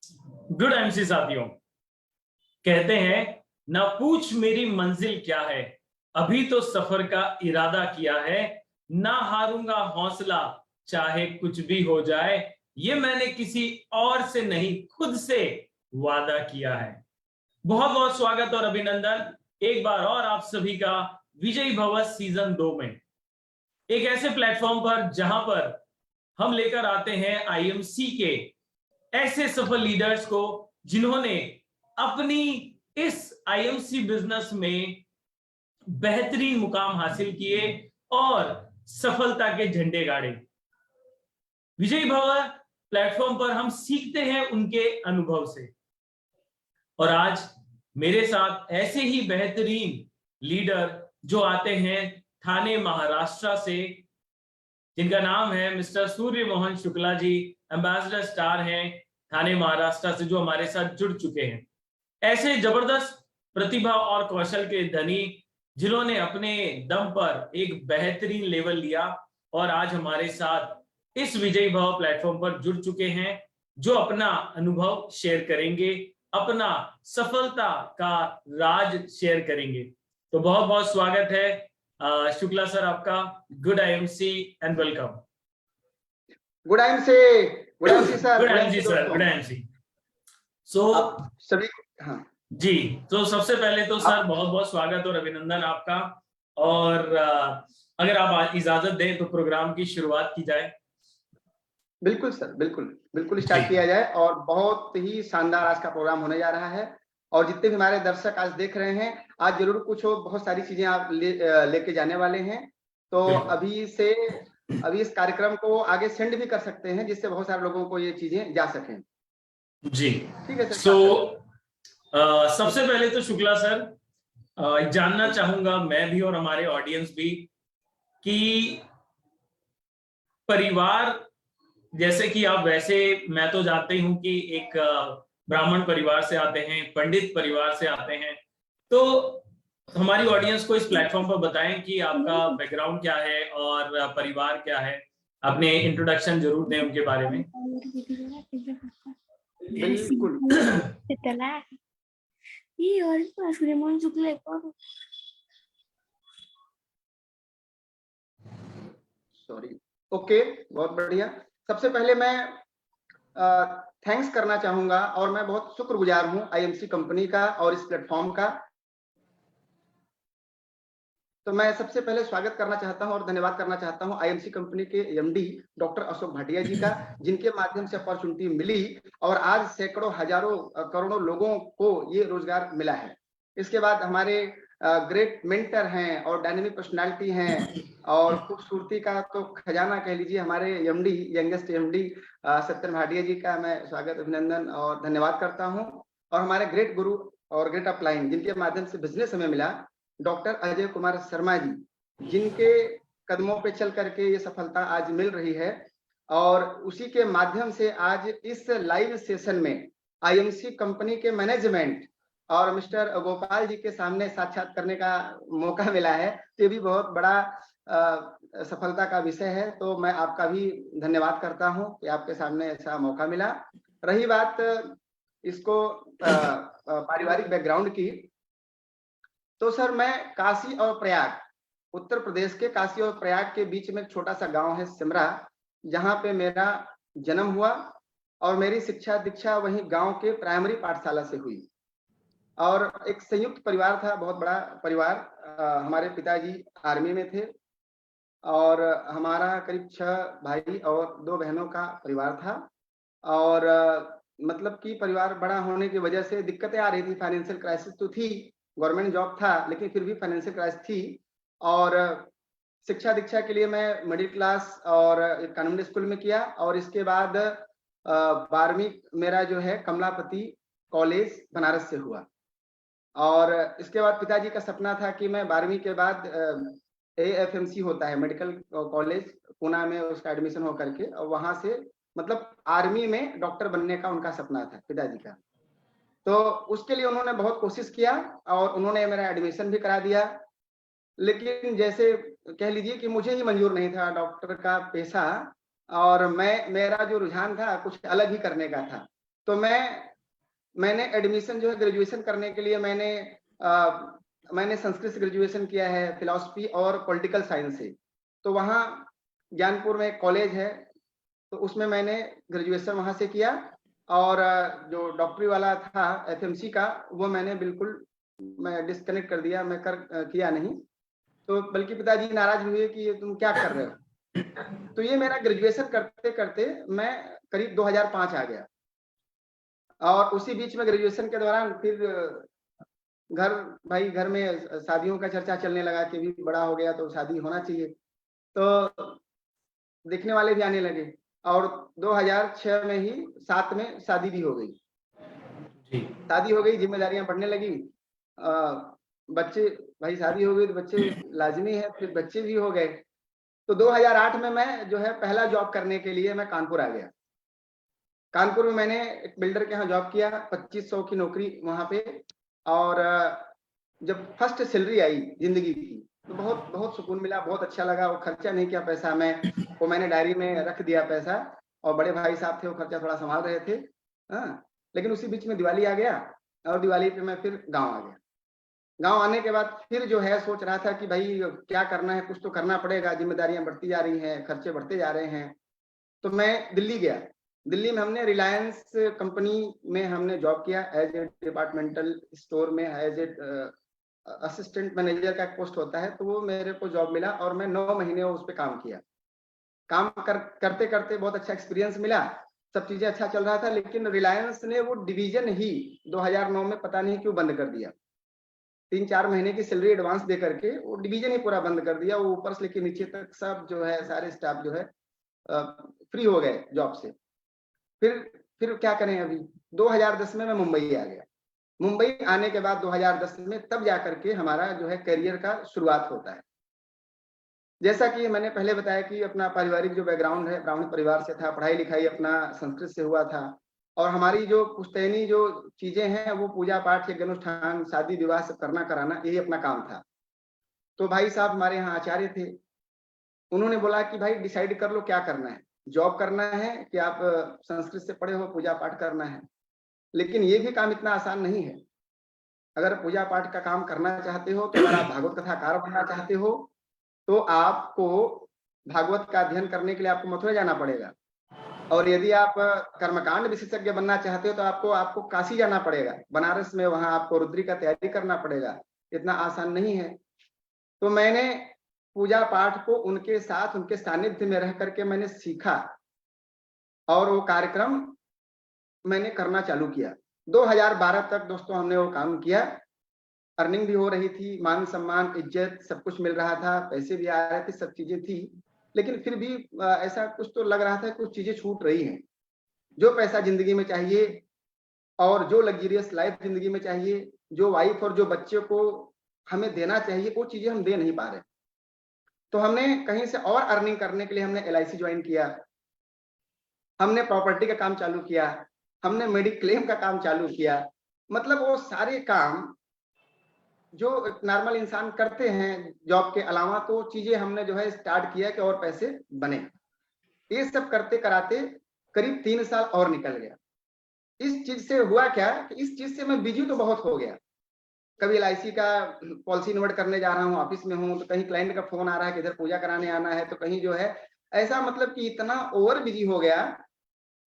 Good MC साथियों, कहते हैं ना पूछ मेरी मंजिल क्या है, अभी तो सफर का इरादा किया है, ना हारूंगा हौसला चाहे कुछ भी हो जाए, ये मैंने किसी और से नहीं खुद से वादा किया है। बहुत बहुत स्वागत और अभिनंदन एक बार और आप सभी का विजयी भव सीजन 2 में, एक ऐसे प्लेटफॉर्म पर जहां पर हम लेकर आते हैं आईएमसी के ऐसे सफल लीडर्स को जिन्होंने अपनी इस आईएमसी बिजनेस में बेहतरीन मुकाम हासिल किए और सफलता के झंडे गाड़े। विजयी भव प्लेटफॉर्म पर हम सीखते हैं उनके अनुभव से, और आज मेरे साथ ऐसे ही बेहतरीन लीडर जो आते हैं ठाणे महाराष्ट्र से, जिनका नाम है मिस्टर सूर्य मोहन शुक्ला जी, एम्बेसडर स्टार हैं ठाणे महाराष्ट्र से, जो हमारे साथ जुड़ चुके हैं। ऐसे जबरदस्त प्रतिभा और कौशल के धनी जिन्होंने अपने दम पर एक बेहतरीन लेवल लिया और आज हमारे साथ इस विजयी भव प्लेटफॉर्म पर जुड़ चुके हैं, जो अपना अनुभव शेयर करेंगे, अपना सफलता का राज शेयर करेंगे। तो बहुत बहुत स्वागत है शुक्ला सर आपका। Good IMC and welcome. Good IMC sir. Good IMC sir. Good IMC. So सभी हाँ जी, तो सबसे पहले तो सर बहुत बहुत स्वागत और अभिनंदन आपका, और अगर आप इजाजत दें तो प्रोग्राम की शुरुआत की जाए। बिल्कुल सर, बिल्कुल स्टार्ट किया जाए। और बहुत ही शानदार आज का प्रोग्राम होने जा रहा है, और जितने भी हमारे दर्शक आज देख रहे हैं, आज जरूर कुछ हो, बहुत सारी चीजें आप लेके जाने वाले हैं। तो अभी इस कार्यक्रम को आगे सेंड भी कर सकते हैं, जिससे बहुत सारे लोगों को ये चीजें जा सकें। जी ठीक है सर। सबसे पहले तो शुक्ला सर, जानना चाहूंगा मैं भी और हमारे ऑडियंस भी कि परिवार, जैसे कि आप, वैसे मैं तो जानते हूं कि एक ब्राह्मण परिवार से आते हैं, पंडित परिवार से आते हैं, तो हमारी ऑडियंस को इस प्लेटफॉर्म पर बताएं कि आपका बैकग्राउंड क्या है और परिवार क्या है। अपने इंट्रोडक्शन जरूर दें उनके बारे में। बिल्कुल। सॉरी। ओके, बहुत बढ़िया। सबसे पहले मैं थैंक्स करना चाहूंगा, और मैं बहुत शुक्रगुजार हूं आईएमसी कंपनी का और इस प्लेटफॉर्म का। तो मैं सबसे पहले स्वागत करना चाहता हूं और धन्यवाद करना चाहता हूं आईएमसी कंपनी के एमडी डॉक्टर अशोक भाटिया जी का, जिनके माध्यम से अपॉर्चुनिटी मिली और आज सैकड़ों हजारों करोड़ों लोगों को ये रोजगार मिला है। इसके बाद हमारे ग्रेट मेंटर हैं और डायनेमिक पर्सनालिटी हैं, और खूबसूरती का तो खजाना कह लीजिए, हमारे MD, youngest MD Satyan Bhatia ji का मैं स्वागत, अभिनंदन और धन्यवाद करता हूं। और हमारे ग्रेट गुरु और ग्रेट अपलाइन, जिनके माध्यम से बिजनेस हमें मिला, डॉक्टर अजय कुमार शर्मा जी, जिनके कदमों पे चल करके ये सफलता आज मिल रही है। और उसी के माध्यम से आज इस लाइव सेशन में आईएमसी कंपनी के मैनेजमेंट और मिस्टर गोपाल जी के सामने साक्षात करने का मौका मिला है। ये भी बहुत बड़ा सफलता का विषय है। तो मैं आपका भी धन्यवाद करता हूं कि आपके सामने ऐसा मौका मिला। रही बात इसको पारिवारिक बैकग्राउंड की, तो सर मैं काशी और प्रयाग, उत्तर प्रदेश के काशी और प्रयाग के बीच में एक छोटा सा गांव है सिमरा, जहां पे मेरा जन्म हुआ और मेरी शिक्षा दीक्षा वहीं गांव के प्राइमरी पाठशाला से हुई। और एक संयुक्त परिवार था, बहुत बड़ा परिवार। हमारे पिताजी आर्मी में थे और हमारा करीब 6 भाई और 2 बहनों का परिवार था। और मतलब कि परिवार बड़ा होने की वजह से दिक्कतें आ रही थी, फाइनेंशियल क्राइसिस तो थी, गवर्नमेंट जॉब था लेकिन फिर भी फाइनेंशियल क्राइसिस थी। और शिक्षा दीक्षा के लिए मैं मिडिल क्लास और एक कानूनी स्कूल में किया, और इसके बाद 12वीं मेरा जो है कमलापति कॉलेज बनारस से हुआ। और इसके बाद पिताजी का सपना था कि मैं 12वीं के बाद AFMC होता है मेडिकल कॉलेज पुणे में, उसका एडमिशन हो करके, और वहां से मतलब आर्मी में डॉक्टर बनने का उनका सपना था पिताजी का। तो उसके लिए उन्होंने बहुत कोशिश किया और उन्होंने मेरा एडमिशन भी करा दिया। लेकिन जैसे कह लीजिए कि मुझे ही मंजूर नहीं था डॉक्टर का पेशा, और मेरा जो रुझान था कुछ अलग ही करने का था। तो मैंने एडमिशन जो है ग्रेजुएशन करने के लिए मैंने संस्कृत से ग्रेजुएशन किया है, फिलॉसफी और पॉलिटिकल साइंस से। तो वहाँ ज्ञानपुर में एक कॉलेज है, तो उसमें मैंने ग्रेजुएशन वहाँ से किया, और जो डॉक्टरी वाला था एफएमसी का, वो मैंने बिल्कुल मैं डिस्कनेक्ट कर दिया, मैं किया नहीं। तो बल्कि पिताजी नाराज हुए कि ये तुम क्या कर रहे हो। तो ये मेरा ग्रेजुएशन करते करते मैं करीब 2005 आ गया, और उसी बीच में ग्रेजुएशन के दौरान फिर घर में शादियों का चर्चा चलने लगा कि भी बड़ा हो गया तो शादी होना चाहिए, तो देखने वाले भी आने लगे, और 2006 में ही 7 में शादी भी हो गई। शादी हो गई, जिम्मेदारियां बढ़ने लगी, बच्चे, भाई शादी हो गई तो बच्चे लाजमी है, फिर बच्चे भी हो गए। तो 2008 में मैं जो है पहला जॉब करने के लिए मैं कानपुर आ गया। कानपुर में मैंने एक बिल्डर के यहाँ जॉब किया, 2500 की नौकरी वहां पे। और जब फर्स्ट सैलरी आई जिंदगी की, तो बहुत बहुत सुकून मिला, बहुत अच्छा लगा। वो खर्चा नहीं किया पैसा, मैंने डायरी में रख दिया पैसा, और बड़े भाई साहब थे वो खर्चा थोड़ा संभाल रहे थे। हाँ, लेकिन उसी बीच में दिवाली आ गया, और दिवाली पे मैं फिर गाँव आ गया। गाँव आने के बाद फिर जो है सोच रहा था कि भाई क्या करना है, कुछ तो करना पड़ेगा, जिम्मेदारियां बढ़ती जा रही हैं, खर्चे बढ़ते जा रहे हैं। तो मैं दिल्ली गया। दिल्ली में हमने रिलायंस कंपनी में हमने जॉब किया, एज ए डिपार्टमेंटल स्टोर में, एज ए असिस्टेंट मैनेजर का पोस्ट होता है, तो वो मेरे को जॉब मिला, और मैं 9 महीने उस पर काम किया। करते करते बहुत अच्छा एक्सपीरियंस मिला, सब चीजें अच्छा चल रहा था। लेकिन रिलायंस ने वो डिवीजन ही 2009 में पता नहीं क्यों बंद कर दिया। 3-4 महीने की सैलरी एडवांस दे करके वो डिवीजन ही पूरा बंद कर दिया। वो ऊपर से लेकर नीचे तक सब जो है, सारे स्टाफ जो है फ्री हो गए जॉब से। फिर क्या करें, अभी 2010 में मैं मुंबई आ गया। मुंबई आने के बाद 2010 में तब जाकर के हमारा जो है करियर का शुरुआत होता है। जैसा कि मैंने पहले बताया कि अपना पारिवारिक जो बैकग्राउंड है, ब्राह्मण परिवार से था, पढ़ाई लिखाई अपना संस्कृत से हुआ था, और हमारी जो पुश्तैनी जो चीजें हैं वो पूजा पाठ, यज्ञ अनुष्ठान, शादी विवाह सब करना कराना, यही अपना काम था। तो भाई साहब हमारे यहाँ आचार्य थे, उन्होंने बोला कि भाई डिसाइड कर लो क्या करना है, जॉब करना है कि आप संस्कृत से पढ़े हो, पूजा पाठ करना है। लेकिन ये भी काम इतना आसान नहीं है। अगर पूजा पाठ का काम करना चाहते हो, तो अगर आप भागवत कथाकार बनना चाहते हो, तो आपको भागवत का अध्ययन करने के लिए आपको मथुरा जाना पड़ेगा। और यदि आप कर्मकांड विशेषज्ञ बनना चाहते हो, तो आपको काशी जाना पड़ेगा, बनारस में, वहां आपको रुद्री का तैयारी करना पड़ेगा। इतना आसान नहीं है। तो मैंने पूजा पाठ को उनके साथ, उनके सानिध्य में रह करके मैंने सीखा, और वो कार्यक्रम मैंने करना चालू किया। 2012 तक दोस्तों हमने वो काम किया। अर्निंग भी हो रही थी, मान सम्मान इज्जत सब कुछ मिल रहा था, पैसे भी आ रहे थे, सब चीजें थी। लेकिन फिर भी ऐसा कुछ तो लग रहा था, कुछ चीजें छूट रही हैं। जो पैसा जिंदगी में चाहिए, और जो लग्जरियस लाइफ जिंदगी में चाहिए, जो वाइफ और जो बच्चे को हमें देना चाहिए, वो चीजें हम दे नहीं पा रहे। तो हमने कहीं से और अर्निंग करने के लिए हमने LIC ज्वाइन किया, हमने प्रॉपर्टी का काम चालू किया, हमने मेडिक्लेम का काम चालू किया। मतलब वो सारे काम जो नॉर्मल इंसान करते हैं जॉब के अलावा, तो चीजें हमने जो है स्टार्ट किया कि और पैसे बने। ये सब करते कराते करीब 3 साल और निकल गया। इस चीज से हुआ क्या कि इस चीज से मैं बिजी तो बहुत हो गया। कभी LIC का पॉलिसी इन्वर्ट करने जा रहा हूँ, ऑफिस में हूँ, तो कहीं क्लाइंट का फोन आ रहा है कि इधर पूजा कराने आना है, तो कहीं जो है ऐसा, मतलब कि इतना ओवर बिजी हो गया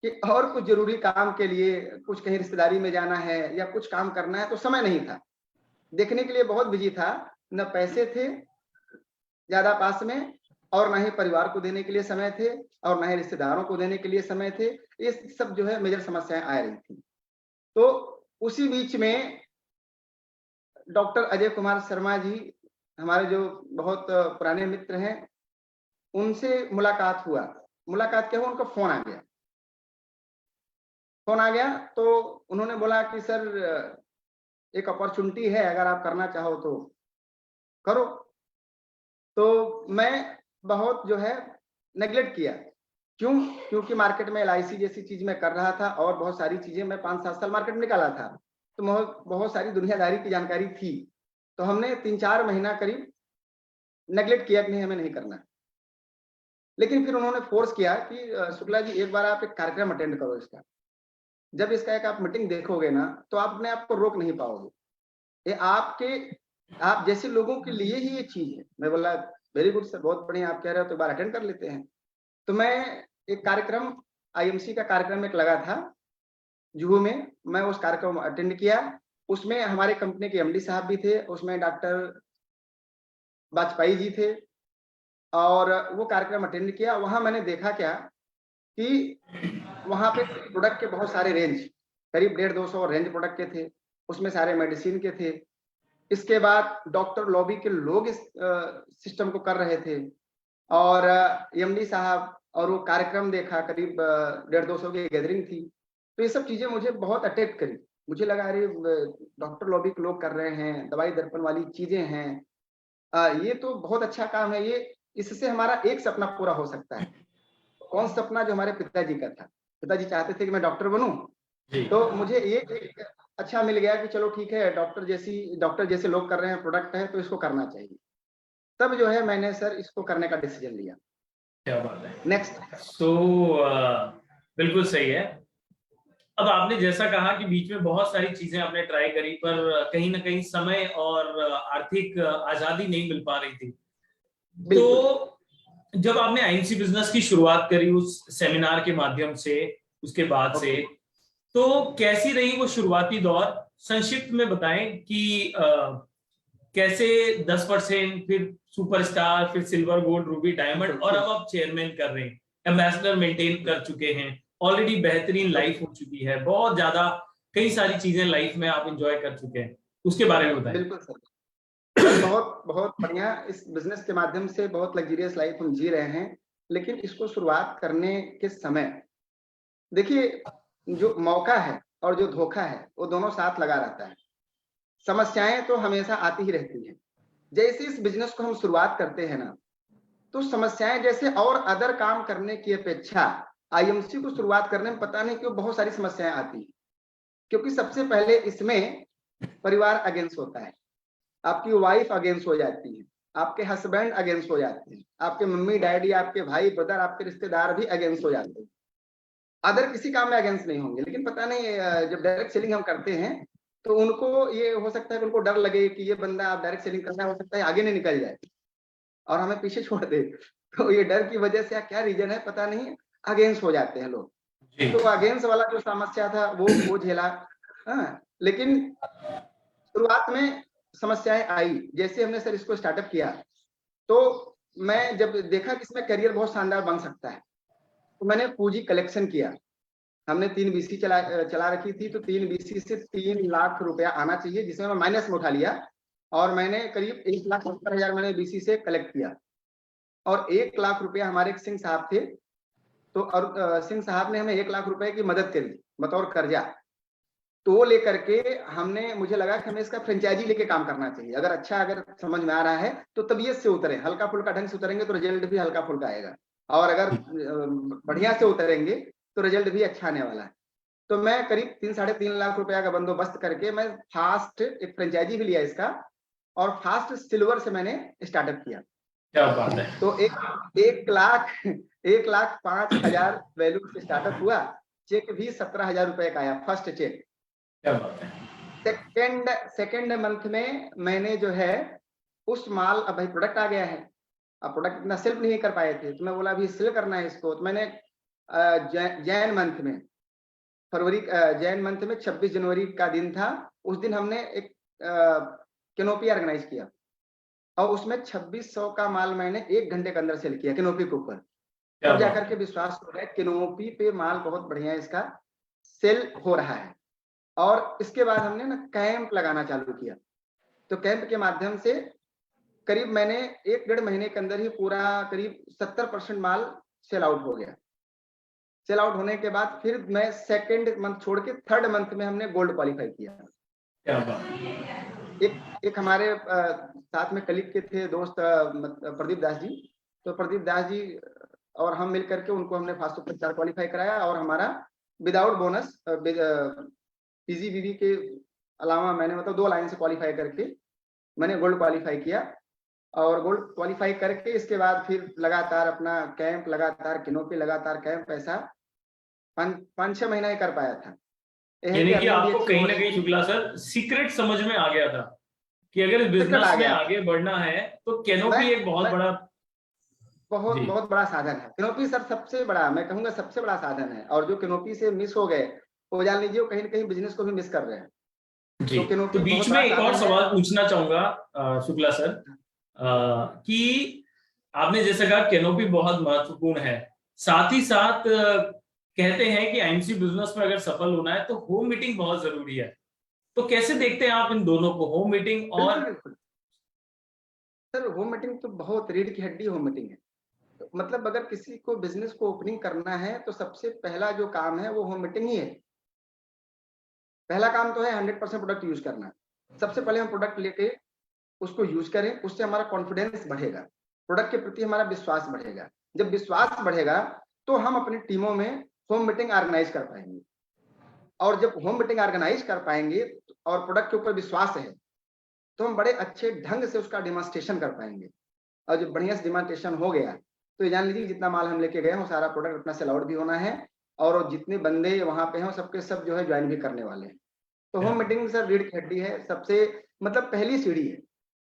कि और कुछ जरूरी काम के लिए, कुछ कहीं रिश्तेदारी में जाना है या कुछ काम करना है, तो समय नहीं था। देखने के लिए बहुत बिजी था, न पैसे थे ज्यादा पास में, और ना ही परिवार को देने के लिए समय थे, और ना ही रिश्तेदारों को देने के लिए समय थे। ये सब जो है मेजर समस्याएं आ रही थी। तो उसी बीच में डॉक्टर अजय कुमार शर्मा जी, हमारे जो बहुत पुराने मित्र हैं, उनसे मुलाकात हुआ। मुलाकात क्या हुआ, उनका फोन आ गया। फोन आ गया तो उन्होंने बोला कि सर एक अपॉर्चुनिटी है, अगर आप करना चाहो तो करो। तो मैं बहुत जो है नेग्लेक्ट किया। क्यों? क्योंकि मार्केट में LIC जैसी चीज मैं कर रहा था, और बहुत सारी चीजें मैं 5-7 साल मार्केट में निकाला था, तो बहुत सारी दुनियादारी की जानकारी थी। तो हमने 3-4 महीना करीब नेग्लेक्ट किया कि नहीं, हमें नहीं करना। लेकिन फिर उन्होंने फोर्स किया कि शुक्ला जी एक बार आप एक कार्यक्रम अटेंड करो इसका। जब इसका एक आप मीटिंग देखोगे ना, तो आप अपने आप को रोक नहीं पाओगे। ये आप जैसे लोगों के लिए ही ये चीज है। मैं बोला वेरी गुड सर, बहुत बढ़िया आप कह रहे हो, तो एक बार अटेंड कर लेते हैं। तो मैं एक कार्यक्रम, आईएमसी का कार्यक्रम एक लगा था जुहू में, मैं उस कार्यक्रम अटेंड किया। उसमें हमारे कंपनी के एमडी साहब भी थे, उसमें डॉक्टर वाजपेयी जी थे, और वो कार्यक्रम अटेंड किया। वहां मैंने देखा क्या कि वहां पे प्रोडक्ट के बहुत सारे रेंज, करीब 150-200 रेंज प्रोडक्ट के थे, उसमें सारे मेडिसिन के थे। इसके बाद डॉक्टर लॉबी के लोग इस सिस्टम को कर रहे थे, और एमडी साहब, और वो कार्यक्रम देखा, करीब 150-200 की गैदरिंग थी। तो ये सब चीजें मुझे बहुत अट्रैक्ट करी। मुझे लगा अरे डॉक्टर लॉबी के लोग कर रहे हैं, दवाई दर्पण वाली चीजें हैं, ये तो बहुत अच्छा काम है। ये इससे हमारा एक सपना पूरा हो सकता है। कौन सपना? जो हमारे पिताजी का था। पिताजी चाहते थे कि मैं डॉक्टर बनूं, जी। तो मुझे ये एक अच्छा मिल गया कि चलो ठीक है, डॉक्टर जैसे लोग कर रहे हैं, प्रोडक्ट है तो इसको करना चाहिए। तब जो है मैंने सर इसको करने का डिसीजन लिया। क्या बात है। नेक्स्ट। तो बिल्कुल सही है। अब आपने जैसा कहा कि बीच में बहुत सारी चीजें आपने ट्राई करी, पर कहीं ना कहीं समय और आर्थिक आजादी नहीं मिल पा रही थी। बिल्कुल। तो जब आपने आईएमसी बिजनेस की शुरुआत करी उस सेमिनार के माध्यम से, उसके बाद से, तो कैसी रही वो शुरुआती दौर? संक्षिप्त में बताएं कि कैसे 10%, फिर सुपरस्टार, फिर सिल्वर, गोल्ड, रूबी, डायमंड, और अब आप चेयरमैन कर रहे हैं, एम्बेसडर मेंटेन कर चुके हैं, ऑलरेडी बेहतरीन लाइफ हो चुकी है, बहुत ज्यादा कई सारी चीजें लाइफ में आप एंजॉय कर चुके हैं, उसके बारे में बताएं। बिल्कुल सर। सर बहुत बहुत बढ़िया, इस बिजनेस के माध्यम से बहुत लग्जरियस लाइफ हम जी रहे हैं। लेकिन इसको शुरुआत करने के समय देखिए, जो मौका है और जो धोखा है वो दोनों साथ लगा रहता है। समस्याएं तो हमेशा आती ही रहती हैं। जैसे इस बिजनेस को हम शुरुआत करते हैं ना, तो समस्याएं जैसे और अदर काम करने की अपेक्षा आईएमसी को शुरुआत करने में पता नहीं क्यों बहुत सारी समस्याएं आती हैं। क्योंकि सबसे पहले इसमें परिवार अगेंस्ट होता है, आपकी वाइफ अगेंस्ट हो जाती है, आपके हस्बैंड अगेंस्ट हो जाते हैं, आपके मम्मी डैडी, आपके भाई ब्रदर, आपके रिश्तेदार भी अगेंस्ट हो जाते हैं। अदर किसी काम में अगेंस्ट नहीं होंगे, लेकिन पता नहीं जब डायरेक्ट सेलिंग हम करते हैं तो उनको ये हो सकता है कि उनको डर लगे कि ये बंदा आप डायरेक्ट सेलिंग करना, हो सकता है आगे नहीं निकल जाए और हमें पीछे छोड़ दे। तो ये डर की वजह से क्या रीजन है पता नहीं, अगेंस्ट हो जाते हैं लोग। तो अगेंस्ट वाला जो समस्या था वो झेला। हाँ, लेकिन शुरुआत में समस्याएं आई। जैसे हमने सर इसको स्टार्टअप किया, तो मैं जब देखा कि इसमें करियर बहुत शानदार बन सकता है, तो मैंने पूंजी कलेक्शन किया। हमने 3 बीसी चला रखी थी, तो 3 बीसी से 3 लाख रुपया आना चाहिए, जिसमें मैं माइनस में उठा लिया, और मैंने करीब 1,70,000 मैंने बीसी से कलेक्ट किया। और 1 लाख रुपया हमारे एक सिंह साहब थे, तो और सिंह साहब ने हमें 1 लाख रुपए की मदद करी बतौर कर्जा। तो वो लेकर के हमने, मुझे लगा कि हमें इसका फ्रेंचाइजी लेके काम करना चाहिए। अगर समझ में आ रहा है तो तबीयत से उतरे, हल्का फुल्का ढंग से उतरेंगे तो रिजल्ट भी हल्का फुल्का आएगा, और अगर बढ़िया से उतरेंगे तो रिजल्ट भी अच्छा आने वाला है। तो मैं करीब 3-3.5 लाख रुपया का बंदोबस्त करके मैं फास्ट एक फ्रेंचाइजी भी लिया इसका, और फास्ट सिल्वर से मैंने स्टार्टअप किया। क्या बात है। तो 1,05,000 वैल्यू से स्टार्टअप हुआ। चेक भी 17,000 रुपए का आया, फर्स्ट चेक। क्या बात है। सेकेंड मंथ में मैंने जो है उस माल, अब भाई प्रोडक्ट आ गया है, अब प्रोडक्ट इतना सेल नहीं कर पाए थे, तो मैं बोला अभी सेल करना है इसको। तो मैंने जैन मंथ में, जैन मंथ में 26 जनवरी का दिन था, उस दिन हमने एक कैनोपी ऑर्गेनाइज किया, और उसमें 2600 का माल मैंने 1 घंटे के अंदर सेल किया कैनोपी के ऊपर। तब जाकर के विश्वास हो गया कैनोपी पे माल बहुत बढ़िया इसका सेल हो रहा है। और इसके बाद हमने ना कैंप लगाना चालू किया। तो कैंप के माध्यम से करीब मैंने 1-1.5 महीने के अंदर ही पूरा करीब 70% माल सेल आउट हो गया। सेल आउट होने के बाद फिर मैं सेकेंड मंथ छोड़ के थर्ड मंथ में हमने गोल्ड क्वालिफाई किया। क्या बात। एक हमारे साथ में कलीग के थे दोस्त, प्रदीप दास जी। तो प्रदीप दास जी और हम मिलकर के उनको हमने फास्ट सुपरस्टार क्वालिफाई कराया, और हमारा विदाउट बोनस पीजीबीवी के अलावा मैंने मतलब 2 लाइन से क्वालिफाई करके मैंने गोल्ड क्वालिफाई किया। और गोल्ड क्वालिफाई करके इसके बाद फिर लगातार अपना कैंप, लगातार कैनोपी, लगातार कैंप, ऐसा 5-6 महीना ही कर पाया था। यह है यानी कि कि अर्निंग भी आपको अच्छी कहीं हो ना रही कहीं है। शुक्ला सर सीक्रेट समझ में आ गया था कि अगर इस टिकट बिजनेस आ में गया था। आगे बढ़ना है तो मैं कैनोपी एक बहुत मैं बड़ा। बहुत जी बहुत बड़ा साधन है कैनोपी सर, सबसे बड़ा, मैं कहूंगा सबसे बड़ा साधन है। और जो कैनोपी से मिस हो गए, वो जान लीजिए वो कहीं ना कहीं बिजनेस को भी मिस कर रहे हैं। जी। तो तो कैनोपी बीच बहुत में बड़ा एक और साधन है। सवाल पूछना चाहूंगा शुक्ला सर, कि आपने जैसे कहा कैनोपी बहुत महत्वपूर्ण है, साथ ही साथ कहते हैं कि आईएमसी बिजनेस में अगर सफल होना है तो होम मीटिंग बहुत जरूरी है। तो कैसे देखते हैं आप इन दोनों को, होम मीटिंग बिल्कुल और। बिल्कुल सर, होम मीटिंग तो बहुत रीढ़ की हड्डी होम मीटिंग है। तो मतलब अगर किसी को बिजनेस को ओपनिंग करना है तो सबसे पहला जो काम है वो होम मीटिंग ही है। पहला काम तो है 100% प्रोडक्ट यूज करना। सबसे पहले हम प्रोडक्ट लेके उसको यूज करें, उससे हमारा कॉन्फिडेंस बढ़ेगा, प्रोडक्ट के प्रति हमारा विश्वास बढ़ेगा। जब विश्वास बढ़ेगा तो हम अपनी टीमों में होम मीटिंग ऑर्गेनाइज कर पाएंगे। और जब होम मीटिंग ऑर्गेनाइज कर पाएंगे और प्रोडक्ट के ऊपर विश्वास है, तो हम बड़े अच्छे ढंग से उसका डेमोन्स्ट्रेशन कर पाएंगे। और जब बढ़िया से डेमोन्स्ट्रेशन हो गया तो ये जान लीजिए जितना माल हम लेके गए वो सारा प्रोडक्ट अपना सेल आउट भी होना है। और जितने बंदे वहां पे हैं सबके सब जो है ज्वाइन भी करने वाले हैं। तो होम मीटिंग सर रीढ़ की हड्डी है, सबसे मतलब पहली सीढ़ी है।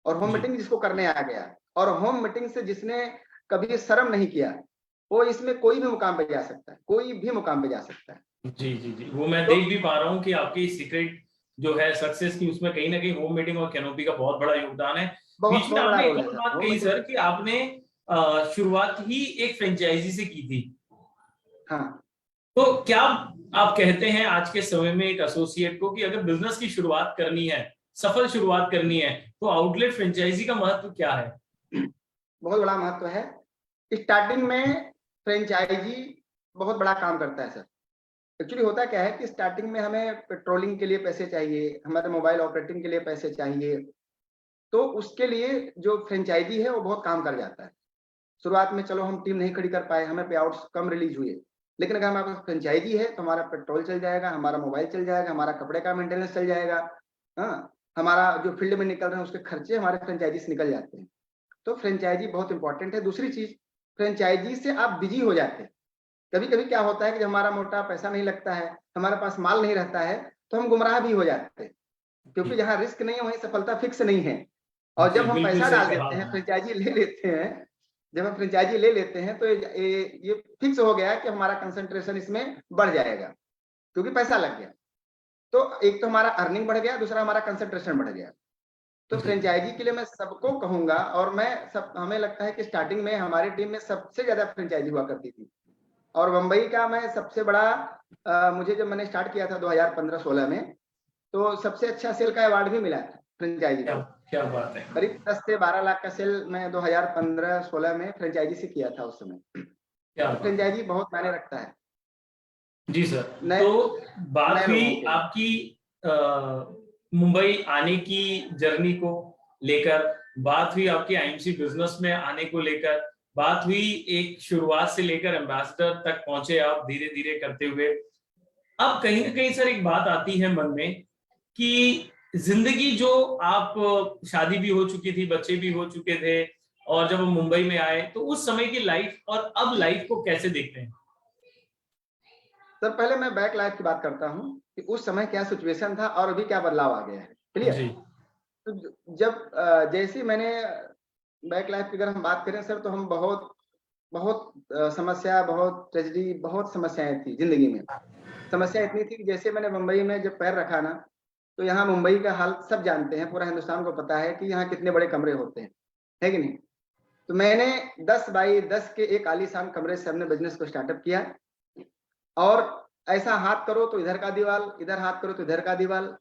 और होम जी मीटिंग जिसको करने आ गया, और होम मीटिंग से जिसने कभी शर्म नहीं किया, वो इसमें कोई भी मुकाम पे जा सकता है, कोई भी मुकाम पे जा सकता है। जी जी जी, वो मैं तो देख भी पा रहा हूँ कि आपकी सीक्रेट जो है सक्सेस की, उसमें कहीं ना कहीं होम मीटिंग और कैनोपी का बहुत बड़ा योगदान है। बहुत बीच में बहुत बड़ा आपने एक रोल है और सर बात होम कही मीटिंग। सर कि आपने शुरुआत ही एक फ्रेंचाइजी से की थी। हाँ तो क्या आप कहते हैं आज के समय में एक एसोसिएट को कि अगर बिजनेस की शुरुआत करनी है, सफल शुरुआत करनी है, तो आउटलेट फ्रेंचाइजी का महत्व क्या है? बहुत बड़ा महत्व है। स्टार्टिंग में फ्रेंचाइजी बहुत बड़ा काम करता है सर। एक्चुअली होता क्या है कि स्टार्टिंग में हमें पेट्रोलिंग के लिए पैसे चाहिए, हमारे मोबाइल ऑपरेटिंग के लिए पैसे चाहिए। तो उसके लिए जो फ्रेंचाइजी है वो बहुत काम कर जाता है। शुरुआत में चलो हम टीम नहीं खड़ी कर पाए, हमें पे आउट्स कम रिलीज हुए, लेकिन अगर हमारे पास फ्रेंचाइजी है तो हमारा पेट्रोल चल जाएगा, हमारा मोबाइल चल जाएगा, हमारा कपड़े का मेंटेनेंस चल जाएगा। हाँ, हमारा जो फील्ड में निकल रहे हैं उसके खर्चे हमारे फ्रेंचाइजी से निकल जाते हैं। तो फ्रेंचाइजी बहुत इंपॉर्टेंट है। दूसरी चीज, फ्रेंचाइजी से आप बिजी हो जाते हैं। कभी कभी क्या होता है कि जब हमारा मोटा पैसा नहीं लगता है, हमारे पास माल नहीं रहता है, तो हम गुमराह भी हो जाते हैं। क्योंकि जहाँ रिस्क नहीं है वहीं सफलता फिक्स नहीं है। और जी जब हम बिल्कुल पैसा सही डाल कहा देते हैं, आपने। फ्रेंचाइजी ले लेते हैं, जब हम फ्रेंचाइजी ले लेते हैं तो ये फिक्स हो गया कि हमारा कंसंट्रेशन इसमें बढ़ जाएगा, क्योंकि पैसा लग गया। तो एक तो हमारा अर्निंग बढ़ गया, दूसरा हमारा कंसंट्रेशन बढ़ गया। तो जी फ्रेंचाइजी के लिए मैं सबको कहूंगा, और मैं सब, हमें लगता है कि स्टार्टिंग में हमारी टीम में सबसे ज्यादा फ्रेंचाइजी हुआ करती थी। और मुंबई का मैं सबसे बड़ा, मुझे जब मैंने स्टार्ट किया था 2015-16 में, तो सबसे अच्छा सेल का अवार्ड भी मिला था फ्रेंचाइजी क्या को। क्या बात है। करीब 10 से 12 लाख का सेल मैं 2015-16 में फ्रेंचाइजी से किया था उस समय। क्या तो बात है। फ्रेंचाइजी बहुत मायने रखता है जी सर। नए तो बात नए हुई लोगों के लिए। आपकी अ, मुंबई आने की जर्नी को लेकर, बात हुई आपके आईएमसी बिजनेस में आने को लेकर, बात हुई एक शुरुआत से लेकर एम्बेसडर तक पहुंचे आप धीरे धीरे करते हुए। अब कहीं ना कहीं सर एक बात आती है मन में कि जिंदगी जो आप, शादी भी हो चुकी थी, बच्चे भी हो चुके थे, और जब हम मुंबई में आए तो उस समय की लाइफ और अब लाइफ को कैसे देखते हैं? सर पहले मैं बैक लाइफ की बात करता हूँ कि उस समय क्या सिचुएशन था और अभी क्या बदलाव आ गया है। क्लियर। जी तो जब जैसे ही मैंने बैक लाइफ की अगर हम बात करें सर, तो हम बहुत बहुत समस्या, बहुत ट्रेजेडी, बहुत समस्याएं थी जिंदगी में। समस्या इतनी थी कि जैसे मैंने मुंबई में जब पैर रखा ना, तो यहाँ मुंबई का हाल सब जानते हैं, पूरा हिंदुस्तान को पता है कि यहाँ कितने बड़े कमरे होते हैं, है कि नहीं। तो मैंने 10 बाई 10 के एक आलीशान कमरे से हमने बिजनेस को स्टार्टअप किया। और ऐसा हाथ करो तो इधर का दीवार, इधर हाथ करो तो इधर का दीवार।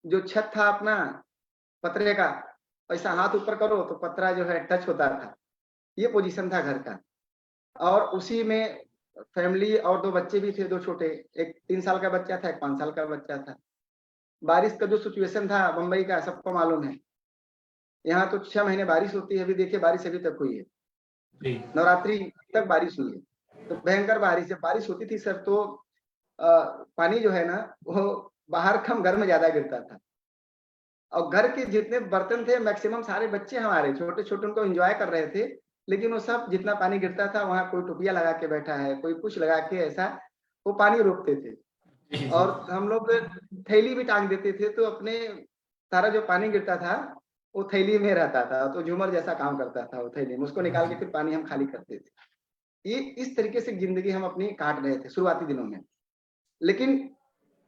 जो छत था अपना पतरे का, ऐसा हाथ ऊपर करो तो पतरा जो है टच होता था। ये पोजीशन था घर का। और उसी में फैमिली और 2 बच्चे भी थे, 2 छोटे, एक 3 साल का बच्चा था, एक 5 साल का बच्चा था। बारिश का जो सिचुएशन था मुंबई का सबको मालूम है। यहाँ तो 6 महीने बारिश होती है, अभी देखिए बारिश अभी तक हुई है, जी नवरात्रि तक बारिश हुई है। तो भयंकर बारिश, जब बारिश होती थी सर तो पानी जो है ना वो बाहर कम, घर में ज्यादा गिरता था। और घर के जितने बर्तन थे मैक्सिमम सारे बच्चे हमारे छोटे छोटे उनको एंजॉय कर रहे थे, लेकिन वो सब जितना पानी गिरता था वहां कोई टोपिया लगा के बैठा है, कोई कुछ लगा के, ऐसा वो पानी रोकते थे। जी, और जी। हम लोग थैली भी टांग देते थे, तो अपने सारा जो पानी गिरता था वो थैली में रहता था, तो झूमर जैसा काम करता था वो थैली में, उसको निकाल के जी। फिर पानी हम खाली करते थे। ये इस तरीके से जिंदगी हम अपनी काट रहे थे शुरुआती दिनों में। लेकिन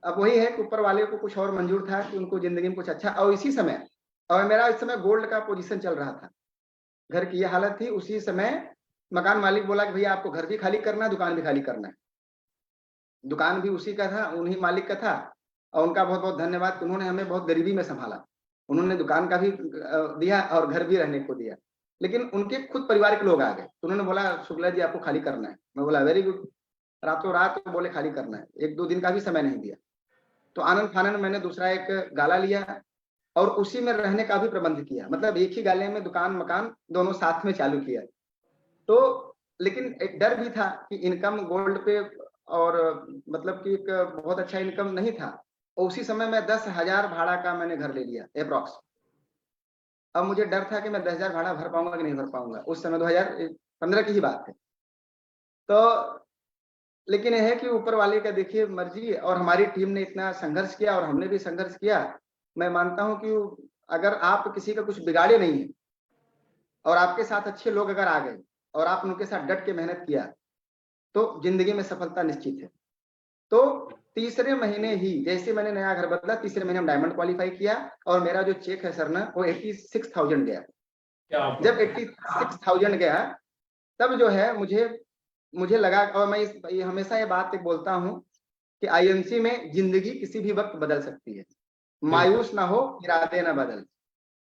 अब वही है कि ऊपर वाले को कुछ और मंजूर था कि उनको जिंदगी में कुछ अच्छा, और इसी समय, और मेरा इस समय गोल्ड का पोजीशन चल रहा था, घर की ये हालत थी। उसी समय मकान मालिक बोला कि भैया आपको घर भी खाली करना है, दुकान भी खाली करना है। दुकान भी उसी का था, उन्हीं मालिक का था, और उनका बहुत बहुत धन्यवाद कि उन्होंने हमें बहुत गरीबी में संभाला। उन्होंने दुकान का भी दिया और घर भी रहने को दिया। लेकिन उनके खुद परिवार के लोग आ गए, तो उन्होंने बोला शुक्ला जी आपको खाली करना है। मैं बोला वेरी गुड। रातों रात बोले खाली करना है, एक दो दिन का भी समय नहीं दिया। तो आनंद फानन मैंने दूसरा एक गाला लिया और उसी में रहने का भी प्रबंध किया, मतलब एक ही गाले में दुकान मकान दोनों साथ में चालू किया। तो लेकिन एक डर भी था कि इनकम गोल्ड पे, और मतलब कि एक बहुत अच्छा इनकम नहीं था। और उसी समय मैं 10,000 भाड़ा का मैंने घर ले लिया अप्रॉक्स। अब मुझे डर था कि मैं 10,000 भाड़ा भर पाऊंगा कि नहीं भर पाऊंगा, उस समय 2015 की ही बात है। तो लेकिन यह है कि ऊपर वाले का देखिए मर्जी, और हमारी टीम ने इतना संघर्ष किया और हमने भी संघर्ष किया। मैं मानता हूं कि अगर आप किसी का कुछ बिगाड़े नहीं है और आपके साथ अच्छे लोग अगर आ गए और आप उनके साथ डट के मेहनत किया, तो जिंदगी में सफलता निश्चित है। तो तीसरे महीने ही जैसे मैंने नया घर बदला, तीसरे महीने में डायमंड क्वालिफाई किया, और मेरा जो चेक है सर ना वो 86,000 गया। क्या जब बात है! 86,000 गया, तब जो है मुझे मुझे लगा, और मैं ये हमेशा ये बात बोलता हूँ कि आईएमसी में जिंदगी किसी भी वक्त बदल सकती है। बिल्कुल। मायूस ना हो, इरादे ना बदल।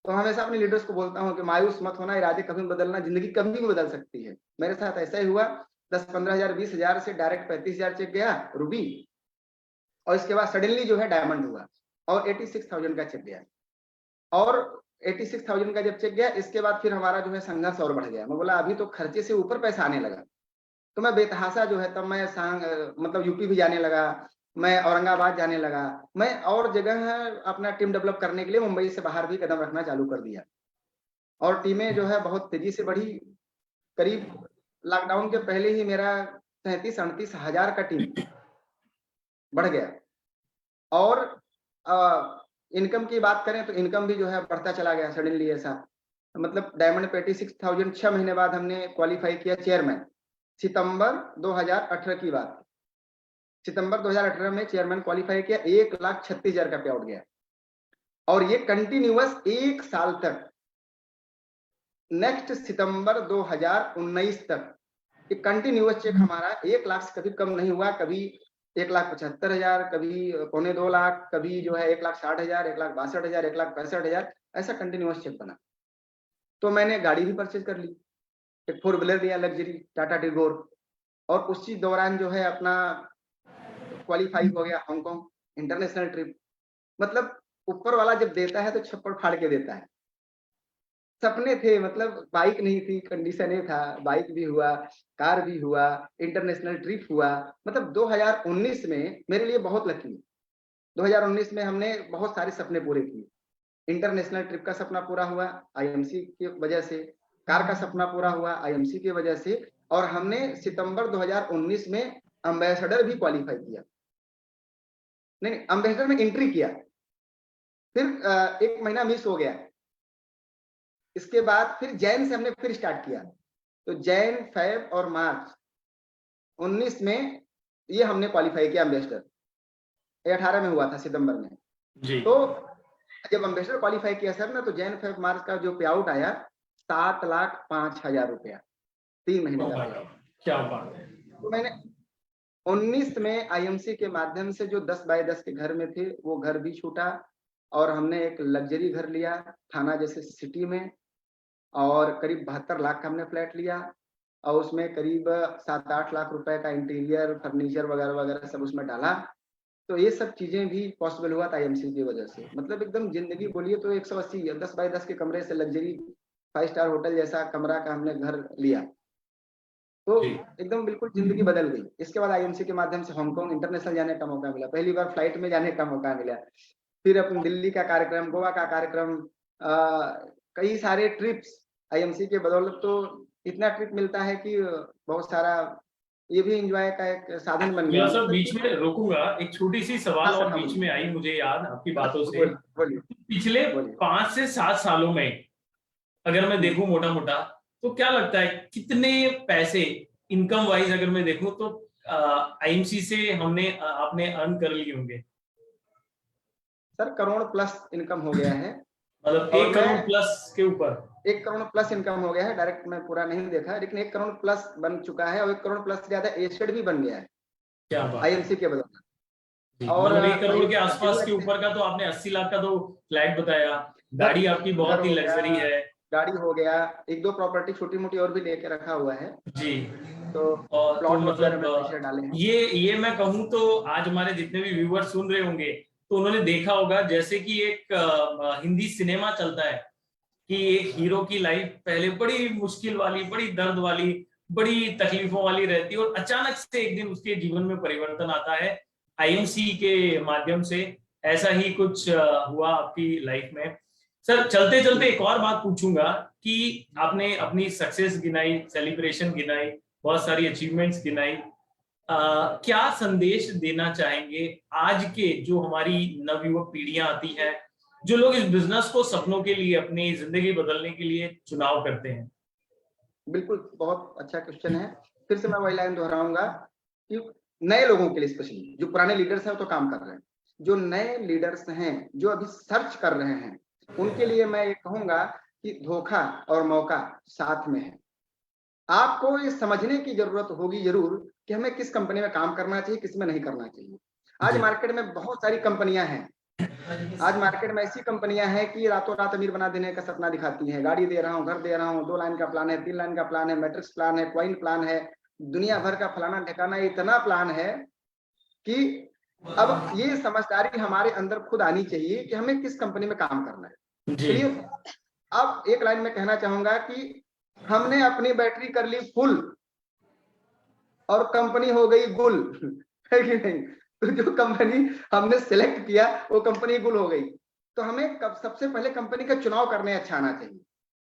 तो हमेशा अपने लीडर्स को बोलता हूँ कि मायूस मत होना, इरादे कभी बदलना, जिंदगी कभी भी बदल सकती है। मेरे साथ ऐसा ही हुआ। 10-15 हजार 20,000 से डायरेक्ट 35,000 चेक गया रूबी, और इसके बाद सडनली जो है डायमंड हुआ और 86,000 का चेक गया। और 86,000 का जब चेक गया, इसके बाद फिर हमारा जो है संघर्ष और बढ़ गया। मैं बोला अभी तो खर्चे से ऊपर पैसा आने लगा। तो मैं बेतहाशा जो है, तब मैं मतलब यूपी भी जाने लगा, मैं औरंगाबाद जाने लगा, मैं और जगह अपना टीम डेवलप करने के लिए मुंबई से बाहर भी कदम रखना चालू कर दिया। और टीमें जो है बहुत तेजी से बढ़ी। करीब लॉकडाउन के पहले ही मेरा 37-38 हजार का टीम बढ़ गया। और इनकम की बात करें तो इनकम भी जो है बढ़ता चला गया सडनली ऐसा। मतलब डायमंड पे 86,000 6 महीने बाद हमने क्वालिफाई किया चेयरमैन। सितंबर 2018 की बात है। सितंबर 2018 में चेयरमैन क्वालिफाई किया, 1,36,000 का पे आउट गया। और ये कंटिन्यूअस एक साल तक, नेक्स्ट सितंबर 2019 तक ये कंटिन्यूअस चेक हमारा 1 लाख से कभी कम नहीं हुआ। कभी 1,75,000, कभी 1,25,000, कभी जो है 1,60,000, 1,62,000, 1,65,000, ऐसा कंटिन्यूअस चेक बना। तो मैंने गाड़ी भी परचेज कर ली, एक 4 व्हीलर लिया लग्जरी टाटा टिगोर। और उसी दौरान जो है अपना क्वालिफाई हो गया हांगकांग इंटरनेशनल ट्रिप। मतलब ऊपर वाला जब देता है तो छप्पड़ फाड़ के देता है। सपने थे, मतलब बाइक नहीं थी, कंडीशन ये था, बाइक भी हुआ, कार भी हुआ, इंटरनेशनल ट्रिप हुआ। मतलब 2019 में मेरे लिए बहुत लकी। 2019 में हमने बहुत सारे सपने पूरे किए। इंटरनेशनल ट्रिप का सपना पूरा हुआ आईएमसी की वजह से, कार का सपना पूरा हुआ आईएमसी की वजह से, और हमने सितंबर 2019 में एम्बेसडर भी क्वालिफाई किया। नहीं, एम्बेसडर में एंट्री किया। फिर 1 महीना मिस हो गया। इसके बाद फिर जैन से हमने फिर स्टार्ट किया। तो जैन, फेब और मार्च 19 में ये हमने क्वालिफाई किया एम्बेसडर। ये 18 में हुआ था सितंबर में। जी। तो जब एम्बेसडर क्वालिफाई किया सर ना, तो जैन फेब मार्च का जो पे आउट आया 7,05,000 रुपया, 3 महीने ओ का भाई! पे आउट। क्या बात है! तो मैंने 19 में आईएमसी के माध्यम से जो 10 बाय 10 के घर में थे वो घर भी छूटा, और हमने एक लग्जरी घर लिया थाना जैसे सिटी में, और करीब 72 लाख का हमने फ्लैट लिया। और उसमें करीब 7-8 लाख रुपए का इंटीरियर फर्नीचर वगैरह वगैरह सब उसमें डाला। तो ये सब चीजें भी पॉसिबल हुआ था आईएमसी की वजह से। मतलब एकदम जिंदगी बोलिए तो 180, 10 बाय 10 के कमरे से लग्जरी 5 स्टार होटल जैसा कमरा का हमने घर लिया। तो जी। एकदम बिल्कुल जिंदगी बदल गई। इसके बाद आईएमसी के माध्यम से हांगकांग इंटरनेशनल जाने का मौका मिला, पहली बार फ्लाइट में जाने का मौका मिला। फिर अपनी दिल्ली का कार्यक्रम, गोवा का कार्यक्रम, कई सारे ट्रिप्स आईएमसी के बदौलत। तो इतना ट्रिप मिलता है कि बहुत सारा ये भी एंजॉय का एक साधन बन गया। बिलाल साहब, मतलब बीच में रोकूंगा, एक छोटी सी हाँ सवाल सर, और हाँ बीच बोलिए। में आई मुझे याद आपकी बातों से। बोलिए पिछले बोलिए। 5 से 7 सालों में अगर मैं देखूं मोटा मोटा, तो क्या लगता है कितने पैसे इनकम वाइज अगर मैं देखूं तो आईएमसी से आपने अर्न कर लिए होंगे? सर करोड़ प्लस इनकम हो गया है। मतलब और 1 करोड़ प्लस के ऊपर? 1 करोड़ प्लस इनकम हो गया है। डायरेक्ट मैं पूरा नहीं देखा, लेकिन 1 करोड़ प्लस बन चुका है, और 1 करोड़ प्लस से ज्यादा एसेट भी बन गया है क्या बात है। आईएमसी के बदौलत। जी, और मतलब 1 करोड़ के एक आसपास के घरेलू ऊपर का तो आपने 80 लाख का तो फ्लैट बताया। घर गाड़ी आपकी घर बहुत ही हो गया, लग्जरी है। गाड़ी हो गया, एक दो प्रॉपर्टी छोटी मोटी और भी लेके रखा हुआ है। जी। तो और तो प्लॉट वगैरह में पैसे मतलब डाले हैं। ये मैं कहूँ तो आज हमारे जितने भी व्यूअर्स सुन रहे होंगे तो उन्होंने देखा होगा, जैसे कि एक हिंदी सिनेमा चलता है कि एक हीरो की लाइफ पहले बड़ी मुश्किल वाली, बड़ी दर्द वाली, बड़ी तकलीफों वाली रहती है, और अचानक से एक दिन उसके जीवन में परिवर्तन आता है आईएमसी के माध्यम से। ऐसा ही कुछ हुआ आपकी लाइफ में। सर, चलते चलते एक और बात पूछूंगा कि आपने अपनी सक्सेस गिनाई, सेलिब्रेशन गिनाई, बहुत सारी अचीवमेंट्स गिनाई। क्या संदेश देना चाहेंगे आज के जो हमारी नवयुवक पीढ़ियां आती हैं, जो लोग इस बिजनेस को सपनों के लिए, अपनी जिंदगी बदलने के लिए चुनाव करते हैं? बिल्कुल, बहुत अच्छा क्वेश्चन है। फिर से मैं वही लाइन दोहराऊंगा कि नए लोगों के लिए स्पेशली, जो पुराने लीडर्स हैं वो तो काम कर रहे हैं, जो नए लीडर्स हैं जो अभी सर्च कर रहे हैं, उनके लिए मैं ये कहूंगा कि धोखा और मौका साथ में है। आपको ये समझने की जरूरत होगी जरूर कि हमें किस कंपनी में काम करना चाहिए, किस में नहीं करना चाहिए। आज जी। मार्केट में बहुत सारी कंपनियां हैं। आज मार्केट में ऐसी कंपनियां हैं कि रातों रात अमीर बना देने का सपना दिखाती हैं। गाड़ी दे रहा हूँ, घर दे रहा हूँ, 2 लाइन का प्लान है, 3 लाइन का प्लान है, मैट्रिक्स प्लान है, क्वाइन प्लान है, दुनिया भर का फलाना ठिकाना, इतना प्लान है कि अब ये समझदारी हमारे अंदर खुद आनी चाहिए कि हमें किस कंपनी में काम करना है। जी। चलिए, अब एक लाइन में कहना चाहूंगा कि हमने अपनी बैटरी कर ली फुल और कंपनी हो गई गुल, है कि नहीं? तो जो कंपनी हमने सेलेक्ट किया वो कंपनी गुल हो गई। तो हमें सबसे पहले कंपनी का चुनाव करने अच्छा आना चाहिए।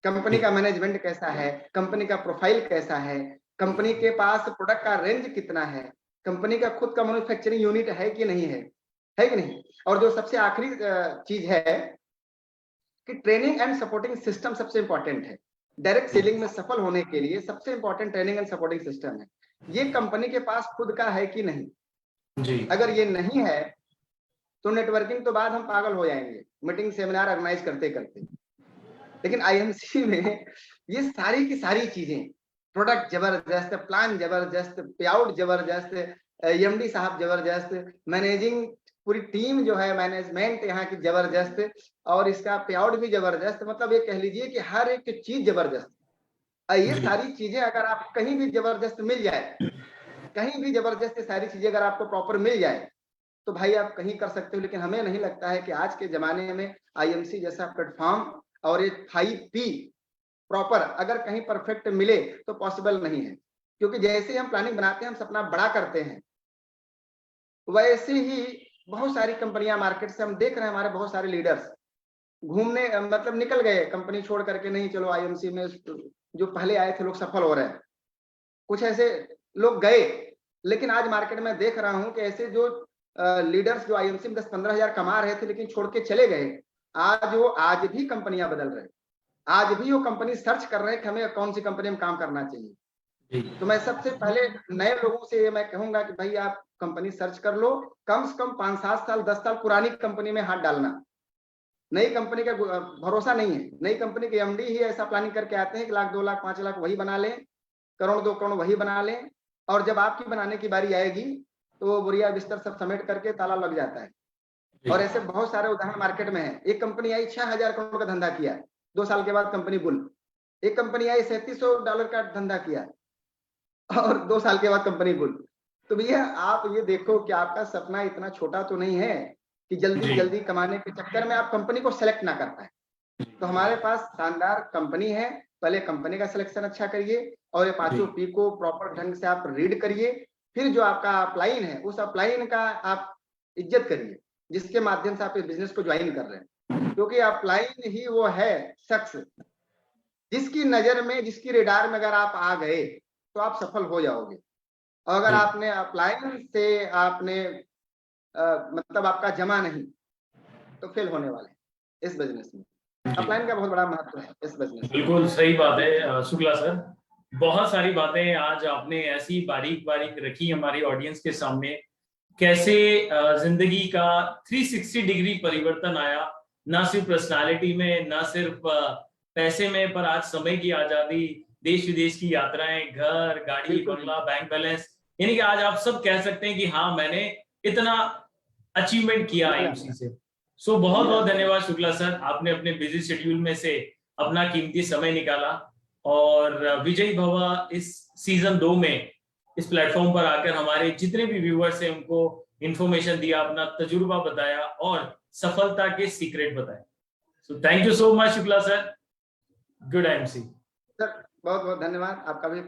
कंपनी का मैनेजमेंट कैसा है, कंपनी का प्रोफाइल कैसा है, कंपनी के पास प्रोडक्ट का रेंज कितना है, कंपनी का खुद का मैन्युफैक्चरिंग यूनिट है कि नहीं है कि नहीं? और जो सबसे आखिरी चीज है कि ट्रेनिंग एंड सपोर्टिंग सिस्टम सबसे इंपॉर्टेंट है। डायरेक्ट सेलिंग में सफल होने के लिए सबसे important training and supporting system है। ये कंपनी के पास खुद का है कि नहीं? जी। अगर ये नहीं है तो नेटवर्किंग तो बाद हम पागल हो जाएंगे मीटिंग सेमिनार ऑर्गेनाइज करते करते। लेकिन आईएमसी में ये सारी की सारी चीजें, प्रोडक्ट जबरदस्त, प्लान जबरदस्त, पे आउट जबरदस्त, एमडी साहब जबरदस्त, मैनेजिंग पूरी टीम जो है, मैनेजमेंट यहाँ की जबरदस्त, और इसका पे आउट भी जबरदस्त। मतलब ये कह लीजिए कि हर एक चीज जबरदस्त। ये जी। सारी चीजें अगर आप कहीं भी जबरदस्त मिल जाए, कहीं भी जबरदस्त सारी चीजें अगर आपको प्रॉपर मिल जाए तो भाई आप कहीं कर सकते हो। लेकिन हमें नहीं लगता है कि आज के जमाने में आईएमसी जैसा प्लेटफॉर्म और ये 5P प्रॉपर अगर कहीं परफेक्ट मिले तो पॉसिबल नहीं है। क्योंकि जैसे ही हम प्लानिंग बनाते हैं, हम सपना बड़ा करते हैं, वैसे ही बहुत सारी कंपनियां मार्केट से हम देख रहे हैं, हमारे बहुत सारे लीडर्स घूमने मतलब निकल गए कंपनी छोड़ करके, नहीं चलो आईएमसी में जो पहले आए थे लोग सफल हो रहे हैं, कुछ ऐसे लोग गए। लेकिन आज मार्केट में देख रहा हूं कि ऐसे जो लीडर्स जो आईएमसी में 10-15 हजार कमा रहे थे लेकिन छोड़ के चले गए, आज वो आज भी कंपनियां बदल रहे हैं, आज भी वो कंपनी सर्च कर रहे हैं कि हमें कौन सी कंपनी में काम करना चाहिए। जी। तो मैं सबसे पहले नए लोगों से ये मैं कहूंगा कि भाई आप कंपनी सर्च कर लो, कम से कम 5-7 साल 10 साल पुरानी कंपनी में हाथ डालना। नई कंपनी का भरोसा नहीं है। नई कंपनी के एमडी ही ऐसा प्लानिंग करके आते हैं कि 1 लाख 2 लाख 5 लाख वही बना लें, करोड़ 2 करोड़ वही बना लें, और जब आपकी बनाने की बारी आएगी तो वो बोरिया बिस्तर सब समेट करके ताला लग जाता है। और ऐसे बहुत सारे उदाहरण मार्केट में है। एक कंपनी आई 6,000 करोड़ का धंधा किया, 2 साल के बाद कंपनी गुल। एक कंपनी आई $3700 का धंधा किया और 2 साल के बाद कंपनी गुल। तो भैया आप ये देखो कि आपका सपना इतना छोटा तो नहीं है कि जल्दी जी। जल्दी कमाने के चक्कर में आप कंपनी को सेलेक्ट ना कर पाए। तो हमारे पास शानदार कंपनी है, पहले कंपनी का सिलेक्शन अच्छा करिए और ये जी। 5 P को प्रॉपर ढंग से आप रीड करिए। फिर जो आपका अपलाइन है उस अपलाइन का आप इज्जत करिए जिसके माध्यम से आप इस बिजनेस को ज्वाइन कर रहे हैं। क्योंकि अपलाइन ही वो है शख्स जिसकी नजर में, जिसकी रेडार में अगर आप आ गए तो आप सफल हो जाओगे। और अगर जी। आपने अपलायंस से आपने मतलब आपका जमा नहीं, तो फेल होने वाले हैं इस बिजनेस में। जी, अपलाइन का बहुत बड़ा महत्व है इस बिजनेस में। बिल्कुल सही बात है शुक्ला सर। बहुत सारी बातें आज आपने ऐसी बारीक बारीक रखी हमारी ऑडियंस के सामने, कैसे जिंदगी का 360 डिग्री परिवर्तन आया, ना सिर्फ पर्सनालिटी में, ना सिर्फ पैसे में, पर आज समय की आजादी, देश विदेश की यात्राएं, घर, गाड़ी, बिल्कुल बंगला, बैंक बैलेंस, यानी कि आज आप सब कह सकते हैं कि हाँ मैंने इतना अचीवमेंट किया जी आईएमसी से। सो बहुत जी बहुत जी। धन्यवाद शुक्ला सर, आपने अपने बिजी शेड्यूल में से अपना कीमती समय निकाला और विजयी भवा इस सीजन 2 में इस प्लेटफॉर्म पर आकर हमारे जितने भी व्यूअर्स हैं उनको इंफॉर्मेशन दिया, अपना तजुर्बा बताया और सफलता के सीक्रेट बताए। So thank you so much Shukla sir, good IMC. Sir बहुत बहुत धन्यवाद, आपका भी